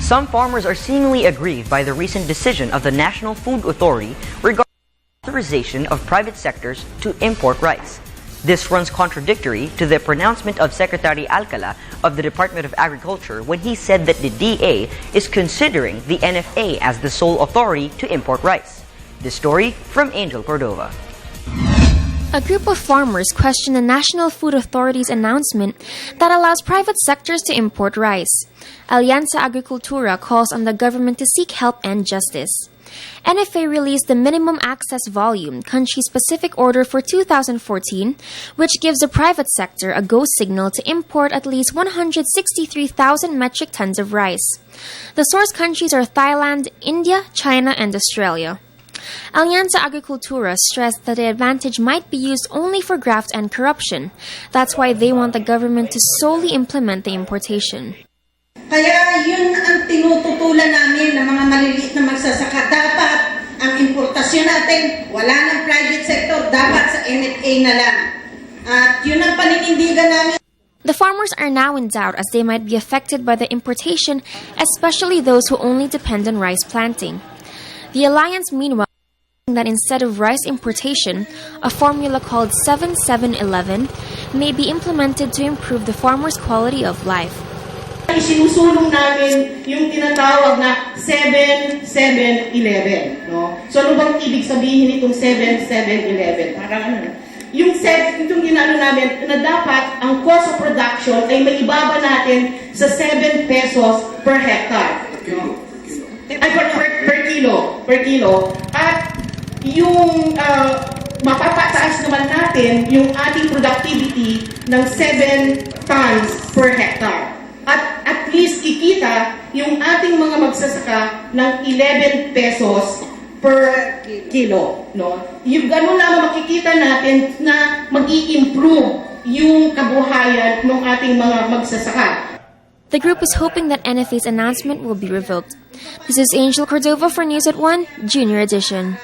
Some farmers are seemingly aggrieved by the recent decision of the National Food Authority regarding authorization of private sectors to import rice. This runs contradictory to the pronouncement of Secretary Alcala of the Department of Agriculture when he said that the DA is considering the NFA as the sole authority to import rice. This story from Angel Cordova. A group of farmers question the National Food Authority's announcement that allows private sectors to import rice. Alianza Agricultura calls on the government to seek help and justice. NFA released the Minimum Access Volume country-specific order for 2014, which gives the private sector a go signal to import at least 163,000 metric tons of rice. The source countries are Thailand, India, China, and Australia. Alianza Agricultura stressed that the advantage might be used only for graft and corruption. That's why they want the government to solely implement the importation. Kaya yun ang tinututulan namin ng mga maliliit na magsasaka. Dapat ang importasyon natin, wala ng private sector, dapat sa NFA na lang. At yun ang paninindigan namin. The farmers are now in doubt as they might be affected by the importation, especially those who only depend on rice planting. The alliance, meanwhile, that instead of rice importation, a formula called 7-7-11 may be implemented to improve the farmers' quality of life. Isinusulong namin yung tinatawag na 7-7-11. No? So ano bang ibig sabihin itong 7-7-11? Parang ano? Yung itong ginano namin na dapat ang cost of production ay maibaba natin sa 7 pesos per hectare. No? Ay, per kilo. At yung mapapataas naman natin yung ating productivity ng 7 tons per hectare. At least kikita yung ating mga magsasaka ng 11 pesos per kilo. No? Yung gano'n naman makikita natin na mag-i-improve yung kabuhayan ng ating mga magsasaka. The group is hoping that NFA's announcement will be revoked. This is Angel Cordova for News at 1, Junior Edition.